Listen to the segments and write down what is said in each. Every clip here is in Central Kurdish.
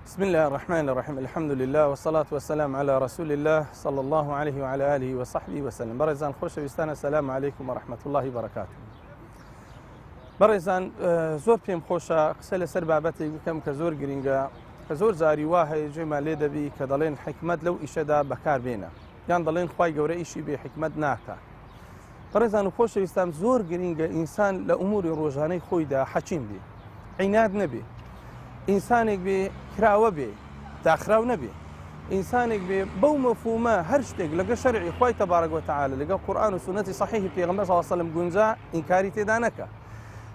بسم الله الرحمن الرحيم. الحمد لله والصلاة والسلام على رسول الله صلى الله عليه وعلى آله وصحبه وسلم. برزان خۆشەویستانە السلام عليكم ورحمة الله وبركاته. برزان زۆر پێم خۆشە قسە لەسەر بابەتێک بکەم کە زۆر گرنگە، کە زۆر جاری وایە جێمان لێ دەبی کە دەڵێن حکمت لەو ئیشەدا بەکار بێنە، یان دەڵێن خوای گەورە ئیشی بێ حکمت ناکە. بەڕێزان و خۆشەویستان زۆر گرنگە ئینسان لە ئوموری ڕۆژانەی خۆیدا حەکیم بێ، عیناد نەبێ، ئینسانێک بێ کراوە بێ، داخراو نەبێ، ئینسانێک بێ بەو مەفهومە هەر شتێک لەگە شەرعی خوای تەبارەک و تەعالە لەگە قورئان و سونەتی صحیحی پێغەمبەر صلی الله علیه و سلم گونجا ئینکاری تێدا نەکە.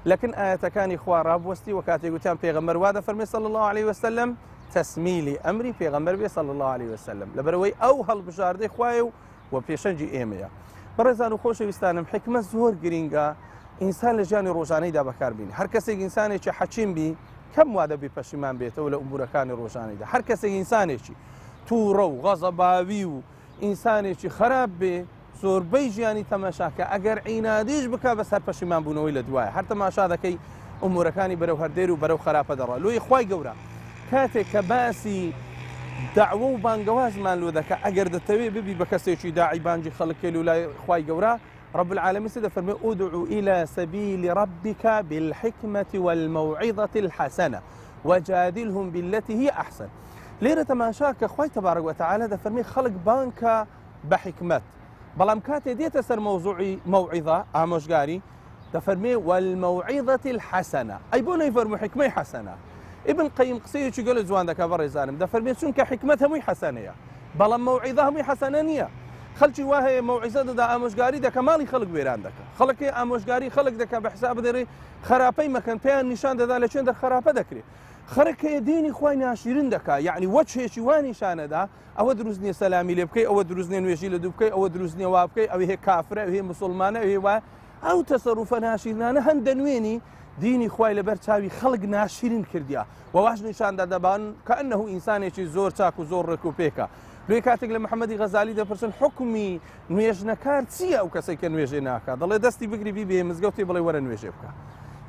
لەکن ئاەتەکانی خوا ڕابوەستی و کاتێک گوتیان پێغەمبەر وا دەفەرمێ صلی الله علیه و سلم تەسمیلی ئەمری پێغەمبەر بێ صلی الله علیه و سلم، لەبەرەوەی ئەو هەڵبژاردەی خوایە و پێشەنجی ئێمەیە. بەڕێزان و خۆشەویستانم حکمت زۆر گرنگە ئینسان لە ژیانی ڕۆژانەیدا بەکاربێنێ. هەر کەسێک ئینسانێکی حەکیم بی کەم وا دەبێ پەشیمان بێتەوە لە ئومورەکانی ڕۆژانەیدا. هەر کەسێک ئینسانێکی تووڕە و غەزەباوی و ئینسانێکی خراپ بێ زۆربەی ژیانی تەماشاکە ئەگەر عینادیش بکە بەسەر پەشیمان بوونەوەی لە دوایە، هەر تەماشا دەکەی ئومورەکانی بەرەو هەردێر و بەرەو خراپە دەڕات. لۆی خوای گەورە کاتێک کە باسی داوە و بانگەوازمان لۆ دەکە ئەگەر دەتەوێ ببی بە کەسێکی داعی بانگی خەڵک لە لای خوای گەورە رب العالمين فرمي ادعو إلى سبيل ربك بالحكمة والموعظة الحسنة وجادلهم بالتي هي أحسن. ليرة ما شاك خوي تبارك وتعالى فرمي خلق بانك بحكمة بلام كاتي ديت سر موضوعي موعظة آموشقاري فرمي والموعظة الحسنة أي بونا يفرمي حكمة حسنة. ابن قيم قصير يقول زوان ذاك برزانم فرمي شنك حكمتها مي حسنية بلام موعظة مي حسنانية. خەڵکی وایە مەوعیزە دەدا ئامۆژگاری دەکە ماڵی خەڵک وێران دەکە، خەڵکی ئامۆژگاری خەڵک دەکە بە حساب دەڕێ خراپەی مەکەن پێیان نیشان دەدا لە چێن دەرخراپە دەکرێت. خەڵکەیە دینی خوای ناشرین دەکا، یعنی وەچێکی وا نیشانەدا ئەوە دروست نییە سەلامی لێ بکەی، ئەوە دروست نیە نوێژی لە دوو بکەی، ئەوە دروست نیە وا بکەی، ئەوێ هەیە کافرە، ئەوێ مسلمانە، ئەوێ وایە ئەو تەسەڕوفە ناشرینانە هەندە نوێنی دینی خوای لەبەر چاوی خەڵک ناشرین کردیا و واش نیشاندا دەبان کە ئەنەهو ئینسانێکی زۆر چاک و زۆر ڕێک و پێکە. لۆی کاتێک لە محەممەدی غەزالی دەپرسن حکمی نوێژنەکار چییە ئەو کەسێک کە نوێژێ ناکات، دەڵێ دەستی بگری بیبێ مزگەوتی بڵێ وەرە نوێژێ بکە.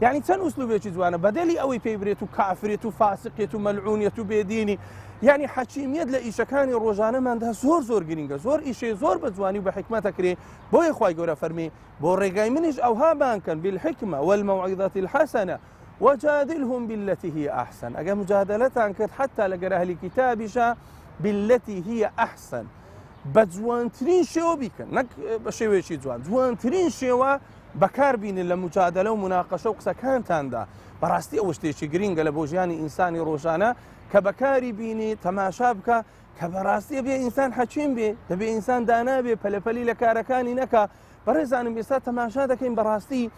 یعنی چەند ئوسلوبێکی جوانە بەدەلی ئەوەی پێی برێت و کافرێت و فاسقێت و مەلعونیەت و بێدینی، یعنی حەکیمیەت لە ئیشەکانی ڕۆژانەماندا زۆر زۆر گرنگە، زۆر ئیشێ زۆر بە جوانی و بە حکمەتە کرێ. بۆیە خوای گەورە فەرمێ بۆ ڕێگای منیش ئەوها بانکەن بالحکمە والموعظة الحسنة وجادلهم بالتي هي أحسن. ئەگەر مجادلەتان کرد حتى لەگەر ئەهلی کتابیشە بالتي هي أحسن بە جوانترین شێوە بیکەن، نەک بە شێوەیەکی جوان، جوانترین شێوە بەکاربینن لە مجادلە و مناقەشە و قسەکانتاندا. بەڕاستی ئەوە شتێکی گرنگە لە بۆ ژیانی ئینسانی ڕۆژانە کە بەکاری بینی تەماشا بکە کە بەڕاستی بێ ئینسان حەکیم بێ، دەبێ ئینسان دانا بێ، پەلەپەلی لە کارەکانی نەکە. بەڕێزانم ئێستا تەماشا دەکەین بەڕاستی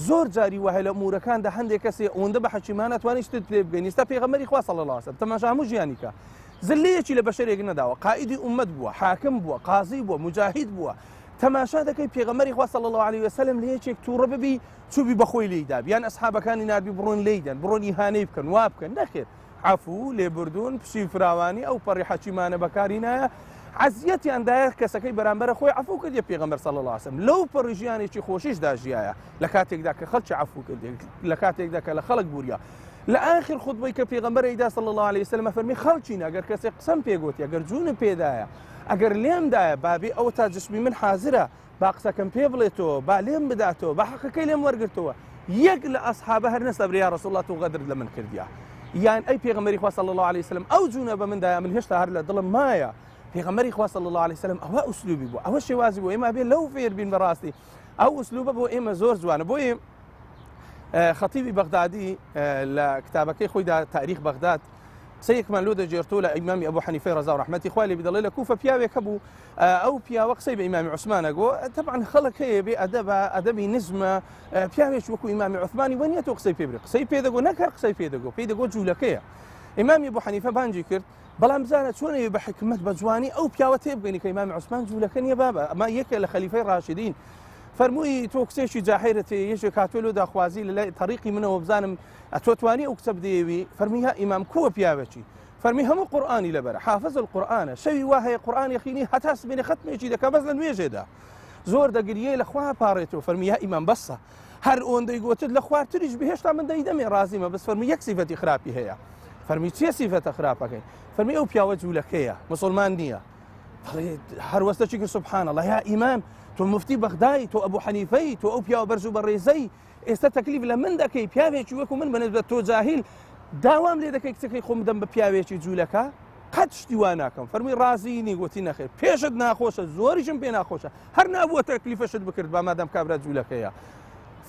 زۆر جاری وهەیە لە ئومورەکاندا هەندێک کەسێ ئەوەندە بە حەکیمانە توانی شتت لێ بگەین. ئێستا پێغەمبەری خوا صلی الله علیه و سلم تەماشا هەموو ژیانیکە زلەیەکی لە بەشەرێک نەداوە، قائیدی ئومەت بووە، حاکم بووە، قازی بووە، مجاهید بووە. تەماشا دەکەی پێغەمبەری خوا صلی الله علیه و سلم لە یەکێک تووڕە ببی چوبی بەخۆی لێیدا، یان ئەسحابەکانی نردی بڕۆن لێیدەن، بڕۆن ئیهانەی بکەن، وا بکەن. نەخێر، عەفو لێبوردون پشی فراوانی ئەو پەڕی حەکیمانە بەکاری نایە، عەزیەتیان دایە کەسەکەی بەرامبەرە خۆی عەفو کردی پێغەمبەر صلی الله علیه و سلم. لەو پەڕی ژیانێکی خۆشیشدا ژیایە لە کاتێکدا کە خەڵکی عەفو کردی، لە کاتێکدا کە لە خەڵک بووریا. لە ئاخر خودبەی کە پێغەمبەر ئەیدا صلی الله علیه و سلم فەرمی خەڵچین ئەگەر کەسێک قسەم پێگوتی، ئەگەر جوونم پێدایە، ئەگەر لێمدایە بابێ ئەوە تا جسمی من حازرە با قسەکەم پێ بڵێتەوە، با لێم بداتەوە، با حەقەکەی لێم وەرگرتەوە. یەک لە ئەسحابە هەر نەسەبرێ یا ڕەسوڵ الله و غەدرت لە من کردیا، یان ئەی پێغەمبەری خوا صلی الله علیه و سلم ئەو جوونە بە مندایە من هێشتا هەر لە دڵم مایە. پێغەمبەری خوا صلی الله علیه و سلم ئەوە ئوسلوبی بوو، ئەوە شێوازی بوو. ئێمە بێ لەو فێر بین بەڕاستی ئەو ئوسلوبە بۆ ئێمە زۆر جوانە. بۆیە خەتیبی بەغدادی لە کتابەکەی خۆیدا تاریخ بەغداد قسەیەکمان لۆ دەجێرتۆ لە ئیمامی ئەبوو حەنیفەی ڕەزا و ڕەحمەتی خوای لێ بدەڵێ لە کوفە پیاوێک هەبوو، ئەو پیاوە قسەی بە ئیمامی عوسمانە گۆ. تەبعاً خەڵک هەیە بێ ئەدەبە، ئەدەبی نزمە، پیاوێک وەکو ئیمامی عوسمانی وەنیە تۆ قسەی پێ بڕێ، قسەی پێ دەگۆ نەکەر قسەی پێ دەگۆ، پێی دەگۆ جوولەکەیە. ئیمامی ئەبوو حەنیفە بانگی کرد بەڵام بزانە چۆنەوێ بە حکمت بە جوانی ئەو پیاوە تێبگەنی کە ئیمامی عوسمان جوولەکە نیە بابە، ئەمە یەکێ لە خەلیفەی ڕاشدین. فەرمووی تۆ کچێکی جاهیرەتێ، یەکێک هاتووە لۆ داخوازی لە لای طەریقی منەوە بزانم ئەتۆ توانی ئەو کچە بدەیەوی. فەرمی ها ئیمام کووە پیاوێکی؟ فەرمی هەموو قورئانی لەبەرە، حافظ القورئانە، شەوی وا هەیە قورئان یەخینی هەتا سبینێ ختمێکی دەکا بەس لە نوێژێدا، زۆر دەگریێ لە خوا پاڕێتەوە. فەرمی یا ئیمام بەسە، هەر ئەوەندەی گوتت لە خوارتریش بهێشتا من دەیدەمێ ڕازیمە، بەس فەرمی یەک سیفەتی خراپی هەیە. فەرمی چێ سیفەتە خراپەکەی فەرمی ئەو پیاوە جوولەکەیە مسلمان نییە هەروەستە چی کرد سوبحان الله یا ئیمام تۆ مفتی بەغدای تۆ ئەبوو حەنیفەی تۆ ئەو پیاوە بەرز و بەڕێزەی ئێستا تەکلیف لە من دەکەی پیاوێکی وەکو من بەنسبەت تۆ جاهیل داوام لێ دەکەی کچەکەی خۆم دەم بە پیاوێکی جوولەکە قەت شتی وا ناکەم فەرمی ڕازینی گوتی نەخێر پێشت ناخۆشە زۆریشم پێ ناخۆشە هەر نابووە تەکلیفەشت بکرد بە مادەم کابرا جوولەکەیە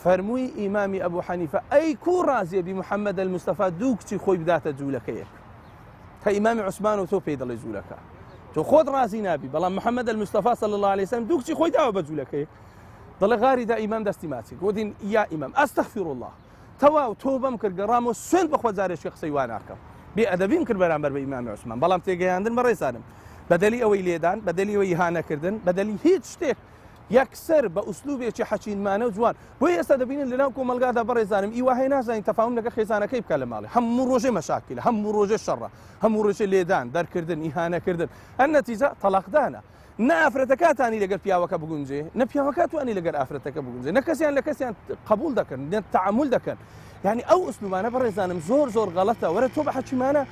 فەرمووی ئیمامی ئەبوو حەنیفە ئەی کوو ڕازیە بی محەممەد المستەفا دوو کچی خۆی بداتە جوولەکەیەک کە ئیمامی عوسمان و تۆ پێی دەڵێ جوولەکە تۆ خۆت ڕازی نابی بەڵام محەممەد المستەفا صلی الله عليه وسلم دوو کچی خۆی داوە بە جوولەکەیەک دەڵێ غاریدا ئیمام دەستی ماچی گوتین یا ئیمام ئەستەغفیر الله تەواو تۆبەم کرد گەڕامەوە سوێند بەخوا جارێکی قسەی وا ناکەم بێئەدەبیم کرد بەرامبەر بە ئیمامی عوسمان بەڵام تێگەیاندن بەڕێزانم بەدەلی ئەوەی لێدان بەدەلی ئەوەی ئیهانەکردن بەدەلی هیچ شتێک یەکسەر بە ئوسلوبێکی حەچینمانە و جوان بۆیە ئێستا دەبینن لەناو کۆمەلگادا بەڕێزانم ئیواهەیە نازانین تەفاهم لەگە خێزانەکەی بکە لە ماڵێ هەموو ڕۆژێ مەشاکلە هەموو ڕۆژێ شەڕە هەموو ڕۆژێ لێدان دەرکردن ئیهانەکردن هەر نەتیجە تەلاقدانە نە ئافرەتەکەتانی لەگەر پیاوەکە بگونجێ نە پیاوەکە توانی لەگەر ئافرەتەکە بگونجێ نە کەسیان لە کەسیان قبول دەکەن نە تەعامل دەکەن یعنی ئەو ئوسلوبانە بەڕێزانم زۆر غەڵەتە وەرە تۆ بە حەکیمانە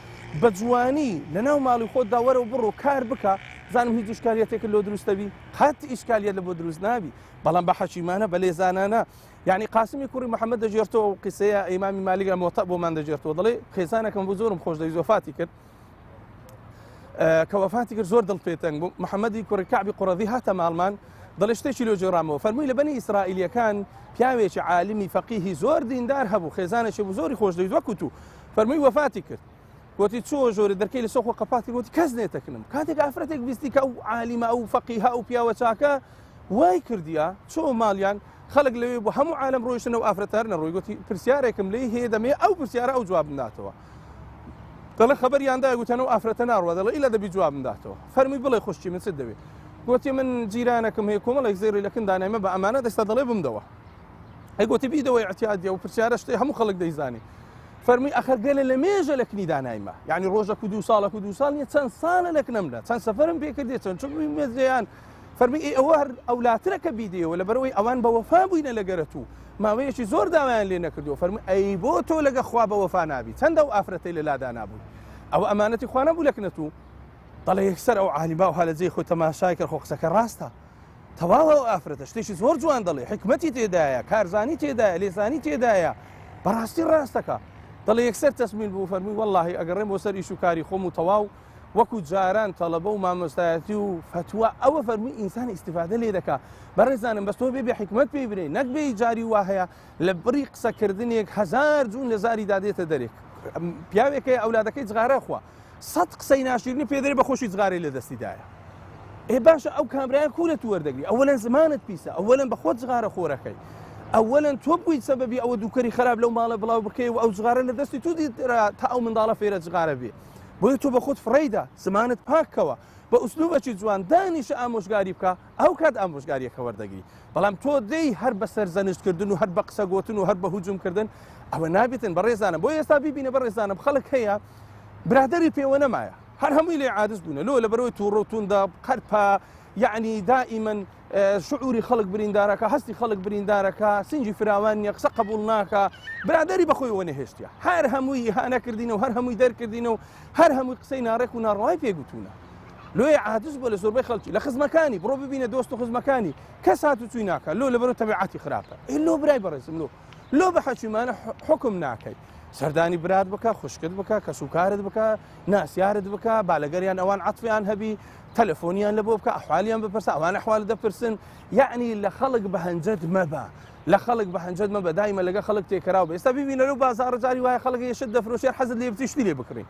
بە جوانی لەناو ماڵی خۆتدا وەرە و بڕۆ کار بکە زانم هیچ ئیشکالیەتێک لۆ دروستەبی قەت ئیشکالیەت لە بۆ دروست نابی بەڵام بە حەکیمانە بە لێزانانە یعنی قاسمی کوڕی محەممەد دەژێرتەوە و قسەیە ئیمامی مالیک لە مۆتە بۆمان دەژێرتەوە دەڵێ خێزانەکەم بۆ زۆرم خۆش دەویست وەفاتی کرد کە وەفاتی کرد زۆر دڵپێتەنگ بوو محەممەدی کوڕی کەعبی قوڕەضی هاتە ماڵمان دەڵێ شتێکی لۆ جێڕامەوە فەرمووی لە بەنی ئیسرائیلیەکان پیاوێکی عالمی فەقیهی زۆر دیندار هەبوو خێزانێکی بوو زۆری خۆش دەویست وەکو تو فەرمووی وەفاتی کرد گوتی چۆ ژۆرە دەرکەی لە سۆخۆ قەپاتی گوتی کەس نێتەکنم کاتێک ئافرەتێک بیستی کە ئەو عالیمە ئەو فەقیها ئەو پیاوە چاکە وای کردیە چۆ ماڵیان خەڵک لەوێ بوو هەموو عالم ڕۆیشتنە و ئافرەتە هەر نەڕۆی گوتی پرسیارێکم لێی هەیە دەمێ ئەو پرسیارە ئەو جواب بداتەوە دەڵێ خەبەریاندا گوتەنە و ئافرەتە ناڕوە دەڵێ ئیلا دەبی جواب بداتەوە فەرمی بڵێ خوشکی من چت دەوێت گوتی من جیرانەکەم هەیە کۆمەڵێک زێری لەکن دانایمە بە ئەمانە دەستا دەڵێ بمدەوە هەی گوتی بیدەوەی اعتیادیە و پرسیارە شتێ هەموو خەڵک دەیزانی فەرمی ئەخەر گەلە لە مێژە لە کنی دانایمە یعنی ڕۆژێک و دوو ساڵێک و دوو ساڵ نیە چەند ساڵە لەک نەمرە چەند سەفەرم پێ کردێ چەند چ مێزیان فەرمی ئەوە هەر ئەولاترەکە بیدەوە لەبەرەوەی ئەوان بە وەفا بووینە لەگەرە تو ماوەیەکی زۆر داوایان لێ نەکردەوە فەرمی ئەی بۆ تۆ لەگە خوا بە وەفا نابی چەندە و ئافرەتەی لە لادا نابوو ئەو ئەمانەتی خوا نەبوو لەکنە تو دەڵێ یەکسەر ئەو عالیما و هەلەجێی خۆی تەماشای کرد خۆ قسەکە ڕاستە تەواوە ئەو ئافرەتە شتێکی زۆر جوان دەڵێ حکمەتی تێدایە کارزانی تێدایە لێزانی تێدایە بەڕاستی ڕاستەکە دەڵێ یەکسەر تەسمیل بوو فەرمووی وەڵڵاهی ئەگەڕێم بۆ سەر ئیش و کاری خۆم و تەواو وەکو جاران تەڵەبە و مامۆستایەتی و فتووە ئەوە فەرمووی ئینسان ئیستیفادە لێ دەکا بەڕێزانم بەس تۆ بێ حکمت پێی برێ نەک بێ جاری وا هەیە لە بڕی قسەکردنێک هەزار جوون لە زاری دادێتە دەرێک پیاوێکەیە ئەولادەکەی جغارە خوا سەد قسەی ناشرینی پێدەێ بە خۆشی جغارەی لە دەستیدایە ئێ باشە ئەو کامرایە کوورە تو وەردەگری ئەوەلەن زمانت پیسە ئەوەلەن بە خۆت جغارە خۆرەکەی ئەوەلەن تۆ بوویت سەبەبی ئەوە دووکەری خراپ لەو ماڵە بڵاو بکەی و ئەو جغارە لە دەستی تو دیترا تا ئەو منداڵە فێرە جغارە بێ بۆیە تۆ بە خۆت فڕیدا زمانت پاکەوە بە ئوسلوبەکی جوان دانیشە ئامۆژگاری بکە ئەو کات ئامۆژگاریەکە وەردەگری بەڵام تۆ دەی هەر بە سەرزەنشتکردن و هەر بە قسە گوتن و هەر بە هوجومکردن ئەوە نابێتن بەڕێزانم بۆ ئێستا بیبینە بەڕێزانم خەڵک هەیە برادری پێوە نەمایە هەر هەمووی لێ عادز بوونە لۆ لە بەرەوەی تووڕە و تووندا قەرپا یعنی دائیمەن شعوری خەڵک بریندارەکە هەستی خەڵک بریندارەکە سنجی فراوان نیە قسە قبول ناکە برادری بەخۆی وە نەهێشتیە هەر هەمووی ئیهانەکردینە و هەر هەمووی دەرکردینە و هەر هەمووی قسەی ناڕێک و ناڕەوای پێگوتوونە لۆی عادز بۆ لە زۆربەی خەڵکی لە خزمەکانی بڕۆ ببینە دۆست و خزمەکانی کەس هات و چووی ناکە لۆ لەبەرەوە تەبیعەتی خراپە لۆ برای بەڕێزم لۆ بە حەکیمانە حکم ناکەی سەردانی برات بکە خوشکت بکە کەسوکارت بکە ناسیارت بکە بالەگەریان ئەوان عەتفیان هەبی تەلەفۆنیان لە بۆ بکە ئەحوالیان بپرسە ئەوان ئەحوال دەپرسن یعنی لە خەڵک بەهەنجەد مەبە لە خەڵک بەهەنجەد مەبە دایمە لەگە خەڵک تێکەراو بێ ئێستا ببینە لەو بازاڕە جاری وایە خەڵک یەشت دەفرۆشێ حەزت لێ بتیشتی لێ بکڕی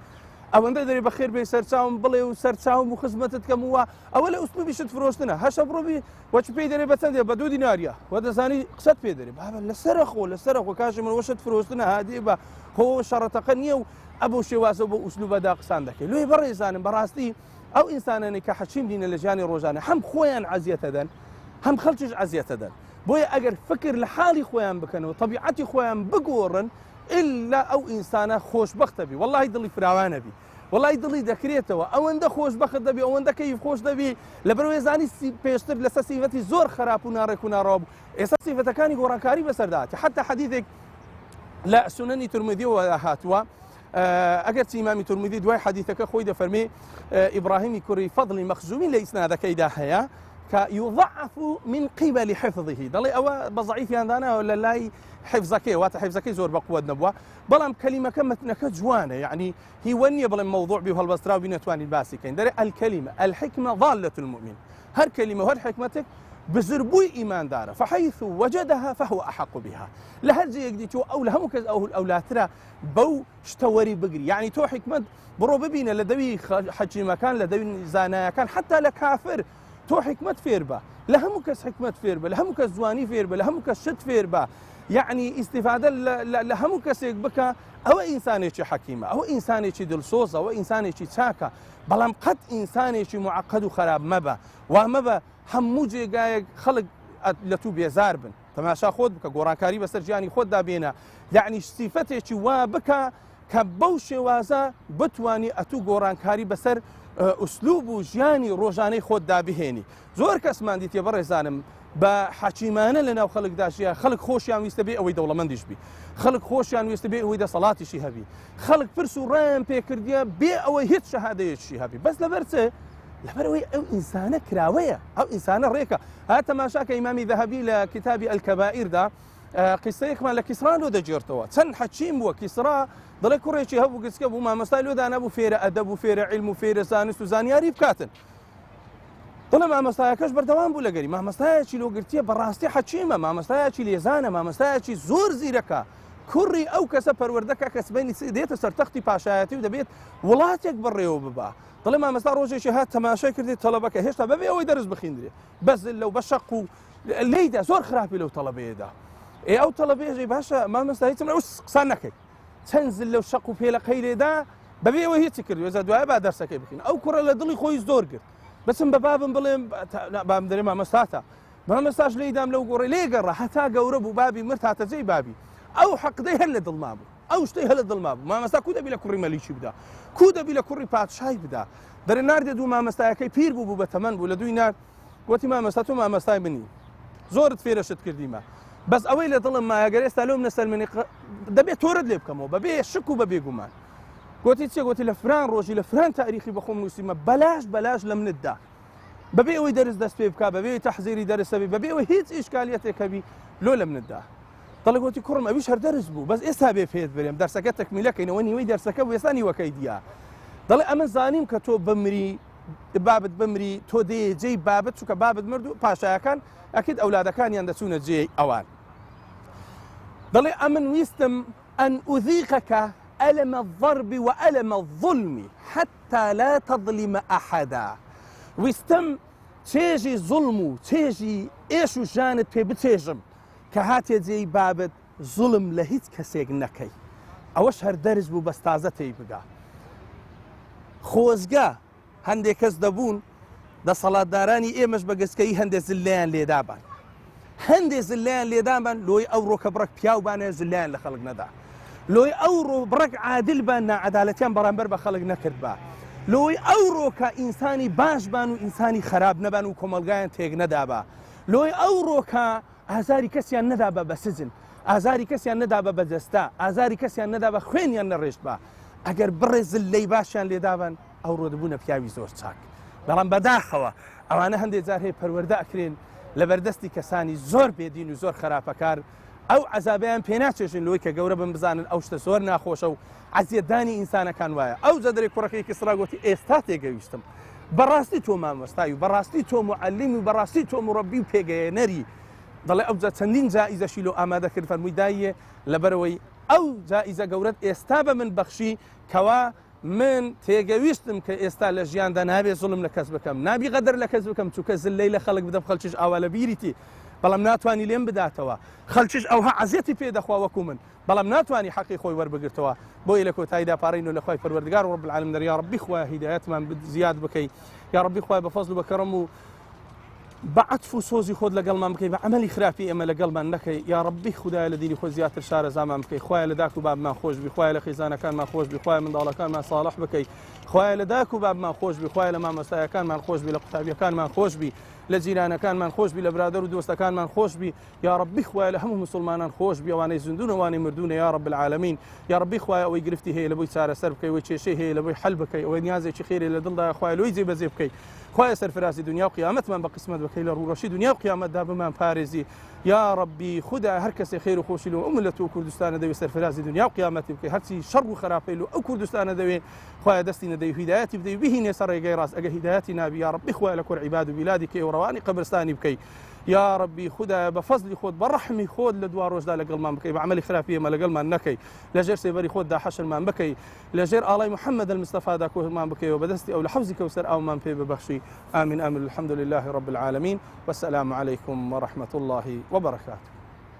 ئەوەندە دەری بەخێر بێ سەرچاوم بڵێ و سەرچاوم و خزمەتت کەم وە ئەوە لە ئوسلوبی شت فرۆشتنە هەشە بڕۆبی وەچ پێی دەرێ بە چەندێ بە 2 دیناریە وە دەزانی قسەت پێ دەرێ بابە لەسەرخۆ کاشی من وەشت فرۆشتنە هادێ بە هۆ شەڕەتەقە نییە و ئەبوو شێوازە بۆ ئوسلوبەدا قسان دەکەی لێ بەڕێزانم بەڕاستی ئەو ئینسانانی کە حەچیم دینە لە ژیانی ڕۆژانە هەم خۆیان عەزیەتە دەن هەم خەڵکیش عەزیەتە دەن بۆیە ئەگەر فکر لە حاڵی خۆیان بکەنەوە طەبیعەتی خۆیان بگۆڕن ئللا ئەو ئینسانە خۆشبەختە بی وەڵڵاهی دڵی فراوانە بی وەڵای دڵی دەکرێتەوە ئەوەندە خۆشبەخت دەبی ئەوەندە کەیف خۆش دەبی لەبەرەوەی زانی پێشتر لەسەر سیفەتی زۆر خراپ و ناڕێک و ناڕاو بوو ئێستا سیفەتەکانی گۆڕانکاری بەسەرداتی حتا حەدیثێک لە سونەنی تورمذیەوە هاتووە ئەگەر ئیمامی تورمذی دوای حەدیثەکە خۆی دەفەرمێ ئیبراهیمی کوڕی فەضلی مەخزومی لە ئیسنادەکەیدا هەیە کە یوضعف من قبل حفظه دەڵێ ئەوە بە ضعیفیاندانەوە لە لای حفظەکەی واتە حفظەکەی زۆر بەقووەت نەبووە بەڵام کەلیمەکە متنەکە جوانە یعنی هیوە نییە بڵێن مەوضوع بی هەڵبەستراوی نەتوانین باسی کەین دەرێ الکەلیمە الحکمە ضالة المؤمن هەر کەلیمە هەر حکمەتێک بزربووی ئیماندارە فحيث وجدها فهو أحق بها لە هەر جێیەک دیتەوە ئەو لە هەموو کەس ئەولاترە بەو شتەوەری بگری یعنی تۆ حکمت بڕۆ ببینە لە دەوی حەکیمەکان لە دەوی زانایەکان حتا لە کافر تۆ حکمت فێر بە لە هەموو کەس حکمت فێر بە لە هەموو کەس جوانی فێر بە لە هەموو کەس شت فێر بە یعنی ئیسیفادە لە هەموو کەسێک بکە ئەوە ئینسانێکی حەکیمە ئەوە ئینسانێکی دڵسۆزە ئەوە ئینسانێکی چاکە بەڵام قەت ئینسانێکی معقەد و خراپ مەبە وا مەبە هەموو جێگایەک خەڵک لە تو بێزار بن تەماشا خۆت بکە گۆڕانکاری بەسەر ژیانی خۆتدا بێنە یعنی سیفەتێکی وا بکە کە بەو شێوازە بتوانی ئەتوو گۆڕانکاری بەسەر ئوسلوب و ژیانی ڕۆژانەی خۆتدا بهێنی زۆر کەسمان دیتێ بەڕێزانم بە حەکیمانە لە ناو خەڵکداشیە خەڵک خۆشیان ویستە بێ ئەوەی دەوڵەمەندیش بی خەڵک خۆشیان ویستە بێ ئەوەی دەسەڵاتیشی هەبی خەڵک پرس و ڕێیان پێکردیە بێ ئەوەی هیچ شەهادەیەکی هەبی بەس لەبەر چێ لەبەرەوەی ئەو ئینسانە کراوەیە ئەو ئینسانە ڕێکە ها تەماشاکە ئیمامی ذەهەبی لە کتابی ئەلکەبائیردا قیسەیەکمان لە کیسرا لۆ دەگێڕتەوە چەند حەکیم بووە کیسرا دەڵێ کوڕێکی هەبوو گچکە بوو مامۆستای لۆدا نەبوو فێرە ئەدەب و فێرە عیلم و فێرە زانست و زانیاری بکاتن دڵە مامۆستایەکەش بەردەوام بوو لەگەری مامۆستایەکی لۆگرتیە بەڕاستی حەکیمە مامۆستایەکی لێزانە مامۆستایەکی زۆر زیرەکە کوڕی ئەو کەسە پەروەردەکە کەسبەنی دێتە سەر تەختی پاشایەتی و دەبێت وڵاتێک بڕێوە ببا دڵێ مامۆستا ڕۆژێکی هات تەماشای کردی تەڵەبەکە هێشتا بەبێ ئەوەی دەرس بخیندرێ بەس لەو بە شەق و لێیدا زۆر خراپی لەو تەڵەبەیەدا ئەو تەڵەبێژەی باشە مامۆستا هیچم لەو قسە نەکەی چەند زل لەو شەق و پێلەقەی لێدا بەبێ ئەوە هیچی کردی وێزە دوایە با دەرسەکەی بکەین ئەو کوڕە لە دڵی خۆی زۆر گرت بچم بە بابم بڵێم بام دەرێ مامۆستاتە مامۆستاش لێیدام لەو گۆڕی لێگەڕە هەتا گەورە بوو بابی مرد هاتەجێی بابی ئەو حەقدەی هەر لە دڵما بوو ئەو شتەی هەر لە دڵما بوو مامۆستا کو دەبی لە کوڕی مەلیکی بدا کو دەبی لە کوڕی پادشای بدا دەرێ ناردێ دوو مامۆستایەکەی پیر بوو بە تەمەن بوو لە دوی نار وەتی مامۆستا تۆ مامۆستای منی زۆرت فێرەشت کردیمە بەس ئەوەی لە دڵم مایەگەر ئێستا لەو منە سەرمێنی دەبێت تۆرت لێ بکەمەوە بەبێ شک و بەبێ گومان گوتی چێ گوتی لە فران ڕۆژی لە فران تاریخی بەخۆم نووسیمە بەلاش لە منتدا بەبێ ئەوەی دەرس دەست پێ بکە بەبێ تەحزیری دەرسەبی بەبێ ئەوەی هیچ ئیشکالیەتێک هەبی لۆ لە منتدا دەڵێ گوتی کوڕم ئەویش هەر دەرس بوو بەس ئێستا بێ پێت برێم دەرسەکە تەکمیلەکەینەوە نیوەی دەرسەکە بوو ئێستا نیوەکەی دیە دەڵێ ئەمە زانیم کە تۆ بمری بابت بمری تۆ دێ جێی بابت چووکە بابت مرد و پاشایەکان ئەکید ئەولادەکانیان دەچوونە جێی ئەوان دەڵێ ئەمن ویستم ئەن ئوذیقەکە ألم الضرب وألم الظلم حتى لا تظلم أحدا ویستم چێژی ظلم و چێژی ئێش و ژانت پێ بچێژم کە هاتێ جێی بابت زوڵم لە هیچ کەسێک نەکەی ئەوەش هەر دەرز بوو بەس تازە تێی بگا خۆزگە هەندێک کەس دەبوون دەسەڵاتدارانی ئێمەش بە گەسکەی هەندێک زلیان لێدابان هەندێک زلیان لێدابان لۆی ئەو ڕۆکە بڕک پیاوبانە زلیان لە خەڵک نەدا لۆی ئەو ڕۆ بڕک عادل بان نەعەدالەتیان بەرامبەر بە خەڵک نەکرد بە لۆی ئەو ڕۆکە ئینسانی باش بان و ئینسانی خراپ نەبان و کۆمەلگایان تێک نەدابا لۆی ئەو ڕۆکە ئازاری کەسیان نەدابە بە سجن ئازاری کەسیان نەدابە بە جەستا ئازاری کەسیان نەدابە خوێنیان نەڕێشت بە ئەگەر بڕێ زلەی باشیان لێدابن ئەو ڕۆدەبوونە پیاوی زۆر چاک بەڵام بەداخەوە ئەوانە هەندێک جار هەیە پەروەردە ئەکرێن لە بەردەستی کەسانی زۆر بێدین و زۆر خراپەکار ئەو عەزابیان پێ ناچێژن لۆی کە گەورە بم بزانن ئەو شتە زۆر ناخۆشە و عەزیەتدانی ئینسانەکان وایە ئەو جەدەرێک کوڕەکەی کیسرا گوتی ئێستا تێگەویستم بەڕاستی تۆ مامۆستای و بەڕاستی تۆ موعەلیم و بەڕاستی تۆ موڕەبی و پێگەیەنەری دەڵێ ئەو چەندین جائیزەشی لۆ ئامادە کرد فەرمووی داییە لەبەرەوەی ئەو جائیزە گەورەت ئێستا بە من بەخشی کەوا من تێگەویستم کە ئێستا لە ژیاندا نابێت زوڵم لە کەس بکەم نابی غەدەر لە کەس بکەم چووکە زلەی لە خەڵک بدەم خەڵکیش ئاوا لە بیریتی بەڵام ناتوانانی لێم بداتەوە خەڵکیش ئەوها عەزیەتی پێدەخوا وەکو من بەڵام ناتوانانی حەقی خۆی وەربگرتەوە بۆی لە کۆتاییدا پارەین و لە خوای پەروەردگار و رب العالمین دەر یا ڕەبی خوا هیدایەتمان زیاد بکەی یا ڕەبی خوای بە فەزل و بە کەرەم و بەعەتف و سۆزی خۆت لەگەڵمان بکەی بە عەمەلی خراپی ئێمە لەگەڵمان نەکەی یا ڕەبی خودایە لە دینی خۆ زیاتر شارەزامان بکەی خوایە لە داک و بابمان خۆش بی خوایە لە خیزانەکانمان خۆش بی خوایە منداڵەکانمان ساڵح بکەی خوایە لە داک و بابمان خۆش بی خوایە لە مامۆستایەکانمان خۆش بی لە قوتابیەکانمان خۆش بی لە جیرانەکانمان خۆش بی لە برادەر و دۆستەکانمان خۆش بی یا ڕەبی خوایە لە هەموو مسلمانان خۆش بی ئەوانەی زیندون ئەوانەی مردوونە یا ڕەب العالەمین یا ڕەبی خوایە ئەوەی گرفتی هەیە لە بۆی چارەسەر بکەی ئەوەی کێشەی هەیە لە بۆی حەل بکەی ئەوەی نیازێکی خێری لە دڵدایە خوایە لۆی جێبەجێ بکەی خوایە سەرفراسی دنیا و قیامەتمان بە قسمەت بکەی لە ڕوڕەشی دنیا و قیامەتدا بمان پارێزی یا ڕەبی خودای هەر کەسێ خێر و خۆشی لەوە ملەت و کوردستانە دەوێت سەرفرازی دنیا و قیامەتی بکەی هەرچی شەڕ و خراپەی لەو ئەو کوردستانە دەوێت خوایە دەستی نەدەی هیدایەتی بدەی بهینێ سەر ڕێگەی ڕاست ئەگە هیدایەتی نابی یا ڕەبی خوایە لە کۆر عیباد و بیلادی کەی و ڕەوانی قەبرستانی بکەی یا ڕەبی خودایە بە فەزلی خۆت بە ڕەحمی خۆت لە دوا ڕۆژدا لەگەڵمان بکەی بە عەمەلی خراپی ئێمە لەگەڵمان نەکەی لەژێر سێبەری خۆتدا حەشرمان بکەی لەژێر ئاڵای محەممەد المستەفادا کۆمان بکەیەوە بەدەستی ئەو لە حەوزی کەوسەر ئاومان پێ ببەخشی ئامین ئامین الحەمد لله رب العالمین والسلام عليكم ورحمة الله وبركاته.